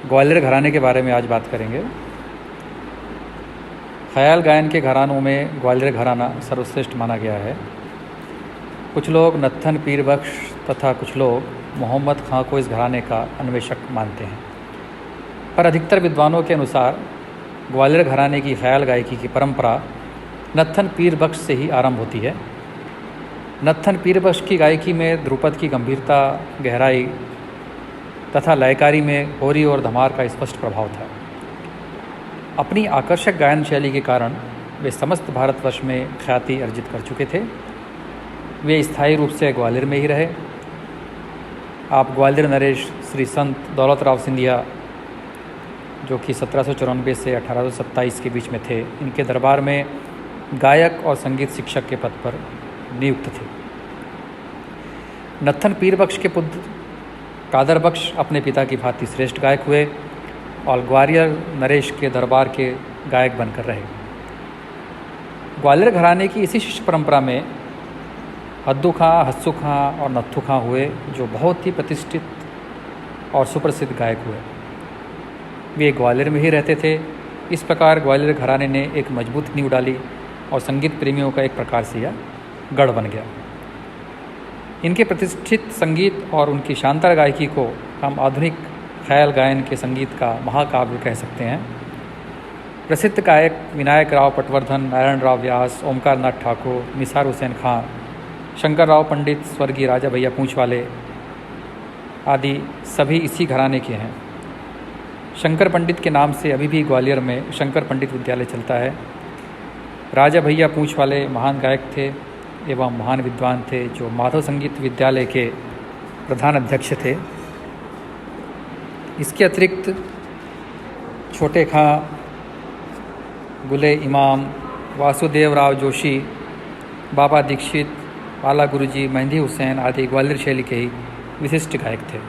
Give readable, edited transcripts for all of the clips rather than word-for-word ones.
ग्वालियर घराने के बारे में आज बात करेंगे। ख़याल गायन के घरानों में ग्वालियर घराना सर्वश्रेष्ठ माना गया है। कुछ लोग नत्थन पीर बख्श तथा कुछ लोग मोहम्मद खां को इस घराने का अन्वेषक मानते हैं, पर अधिकतर विद्वानों के अनुसार ग्वालियर घराने की ख़याल गायकी की परंपरा नत्थन पीर बख्श से ही आरंभ होती है। नत्थन पीर बख्श की गायकी में ध्रुपद की गंभीरता, गहराई तथा लयकारी में होरी और धमार का स्पष्ट प्रभाव था। अपनी आकर्षक गायन शैली के कारण वे समस्त भारतवर्ष में ख्याति अर्जित कर चुके थे। वे स्थायी रूप से ग्वालियर में ही रहे। आप ग्वालियर नरेश श्री संत दौलतराव सिंधिया, जो कि 1794 से 1827 के बीच में थे, इनके दरबार में गायक और संगीत शिक्षक के पद पर नियुक्त थे। नत्थन पीर बख्श के पुत्र कादर बख्श अपने पिता की भांति श्रेष्ठ गायक हुए और ग्वालियर नरेश के दरबार के गायक बनकर रहे। ग्वालियर घराने की इसी शिष्य परंपरा में हद्दू खां, हस्सू खां और नत्थू खां हुए, जो बहुत ही प्रतिष्ठित और सुप्रसिद्ध गायक हुए। वे ग्वालियर में ही रहते थे। इस प्रकार ग्वालियर घराने ने एक मजबूत नींव डाली और संगीत प्रेमियों का एक प्रकार से यह गढ़ बन गया। इनके प्रतिष्ठित संगीत और उनकी शानदार गायकी को हम आधुनिक ख़याल गायन के संगीत का महाकाव्य कह सकते हैं। प्रसिद्ध गायक विनायक राव पटवर्धन, नारायण राव व्यास, ओमकार नाथ ठाकुर, निसार हुसैन खां, शंकर राव पंडित, स्वर्गीय राजा भैया पूंछवाले आदि सभी इसी घराने के हैं। शंकर पंडित के नाम से अभी भी ग्वालियर में शंकर पंडित विद्यालय चलता है। राजा भैया पूंछवाले महान गायक थे एवं महान विद्वान थे, जो माधव संगीत विद्यालय के प्रधान अध्यक्ष थे। इसके अतिरिक्त छोटे खां, गुले इमाम, वासुदेव राव जोशी, बाबा दीक्षित, बाला गुरुजी, मेहंदी हुसैन आदि ग्वालियर शैली के ही विशिष्ट गायक थे।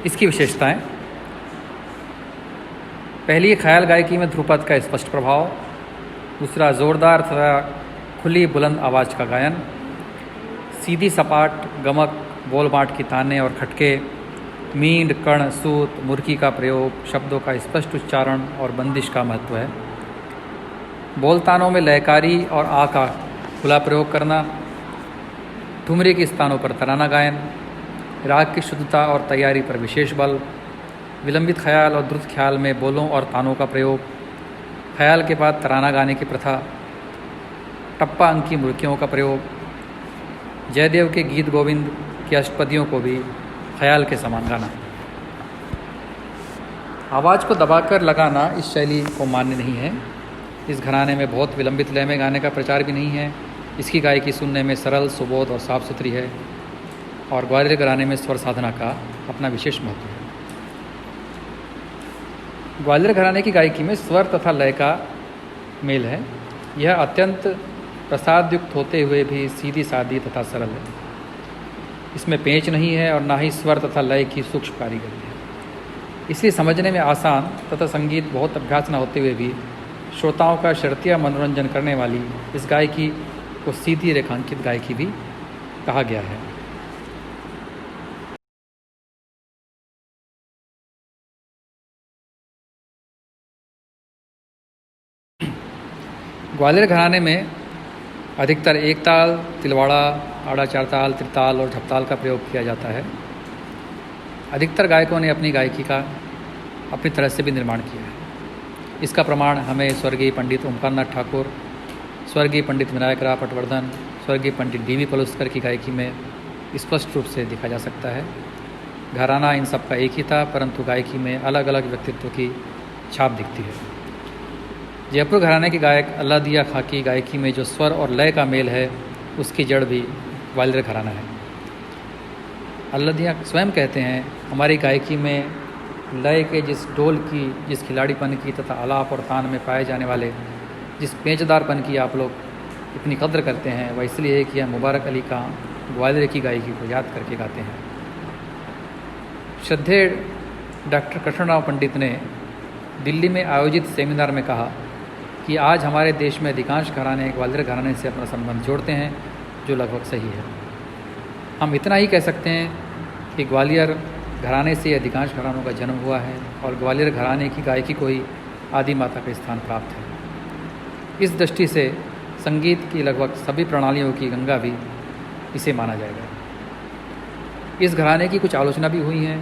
इसकी विशेषताएं: पहली, ख़याल गायकी में ध्रुपद का स्पष्ट प्रभाव। दूसरा, ज़ोरदार तथा खुली बुलंद आवाज़ का गायन। सीधी सपाट गमक, बोल बाँट की ताने और खटके, मींड, कर्ण, सूत, मुर्की का प्रयोग, शब्दों का स्पष्ट उच्चारण और बंदिश का महत्व है। बोलतानों में लयकारी और आ का खुला प्रयोग करना। ठुमरी के स्थानों पर तराना गायन। राग की शुद्धता और तैयारी पर विशेष बल। विलंबित ख्याल और द्रुत ख्याल में बोलों और तानों का प्रयोग। ख्याल के बाद तराना गाने की प्रथा। टप्पा अंक की मुर्कियों का प्रयोग। जयदेव के गीत गोविंद की अष्टपदियों को भी ख्याल के समान गाना। आवाज़ को दबाकर लगाना इस शैली को मान्य नहीं है। इस घराने में बहुत विलंबित लय में गाने का प्रचार भी नहीं है। इसकी गायकी सुनने में सरल, सुबोध और साफ सुथरी है और ग्वालियर घराने में स्वर साधना का अपना विशेष महत्व है। ग्वालियर घराने की गायकी में स्वर तथा लय का मेल है। यह अत्यंत प्रसादयुक्त होते हुए भी सीधी सादी तथा सरल है। इसमें पेंच नहीं है और ना ही स्वर तथा लय की सूक्ष्म कारीगरी है। इसलिए समझने में आसान तथा संगीत बहुत अभ्यास न होते हुए भी श्रोताओं का शर्तिया मनोरंजन करने वाली इस गायकी को सीधी रेखांकित गायकी भी कहा गया है। ग्वालियर घराने में अधिकतर एक ताल, तिलवाड़ा, आड़ा चार ताल, त्रिताल और झपताल का प्रयोग किया जाता है। अधिकतर गायकों ने अपनी गायकी का अपनी तरह से भी निर्माण किया है। इसका प्रमाण हमें स्वर्गीय पंडित ओमकार नाथ ठाकुर, स्वर्गीय पंडित विनायक राव पटवर्धन, स्वर्गीय पंडित डी.वी. पलुस्कर की गायकी में स्पष्ट रूप से देखा जा सकता है। घराना इन सब का एक ही था, परंतु गायकी में अलग अलग व्यक्तित्व की छाप दिखती है। जयपुर घराने के गायक अल्लादिया खां की गायकी में जो स्वर और लय का मेल है, उसकी जड़ भी ग्वालियर घराना है। अल्लादिया स्वयं कहते हैं, हमारी गायकी में लय के जिस डोल की, जिस खिलाड़ीपन की तथा आलाप और तान में पाए जाने वाले जिस पेचदारपन की आप लोग इतनी कद्र करते हैं, वह इसलिए है कि हम मुबारक अली खां ग्वालियर की गायकी को याद करके गाते हैं। श्रद्धेय डॉक्टर कृष्णराव पंडित ने दिल्ली में आयोजित सेमिनार में कहा कि आज हमारे देश में अधिकांश घराने ग्वालियर घराने से अपना संबंध जोड़ते हैं, जो लगभग सही है। हम इतना ही कह सकते हैं कि ग्वालियर घराने से अधिकांश घरानों का जन्म हुआ है और ग्वालियर घराने की गायकी को ही आदि माता का स्थान प्राप्त है। इस दृष्टि से संगीत की लगभग सभी प्रणालियों की गंगा भी इसे माना जाएगा। इस घराने की कुछ आलोचना भी हुई हैं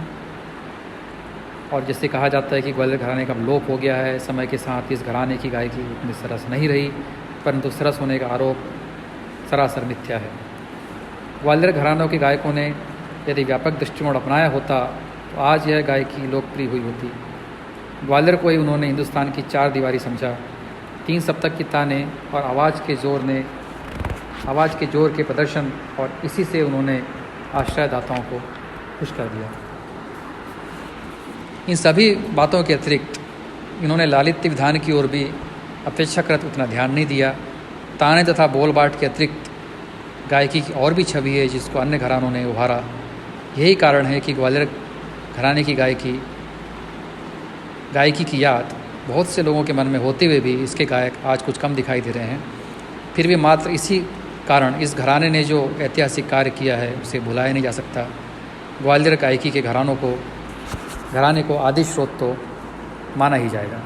और जिससे कहा जाता है कि ग्वालियर घराने का लोप हो गया है। समय के साथ इस घराने की गायकी उतनी सरस नहीं रही, परंतु सरस होने का आरोप सरासर मिथ्या है। ग्वालियर घरानों के गायकों ने यदि व्यापक दृष्टिकोण अपनाया होता तो आज यह गायकी लोकप्रिय हुई होती। ग्वालियर को ही उन्होंने हिंदुस्तान की चार दीवारी समझा। 3 सप्तक की ताने और आवाज़ के जोर के प्रदर्शन, और इसी से उन्होंने आश्रयदाताओं को खुश कर दिया। इन सभी बातों के अतिरिक्त इन्होंने लालित्य विधान की ओर भी अपेक्षाकृत उतना ध्यान नहीं दिया। ताने तथा बोल बाट के अतिरिक्त गायकी की और भी छवि है जिसको अन्य घरानों ने उभारा। यही कारण है कि ग्वालियर घराने की गायकी की याद बहुत से लोगों के मन में होते हुए भी इसके गायक आज कुछ कम दिखाई दे रहे हैं। फिर भी मात्र इसी कारण इस घराने ने जो ऐतिहासिक कार्य किया है उसे भुलाया नहीं जा सकता। ग्वालियर गायकी के घराने को आदि स्रोत तो माना ही जाएगा।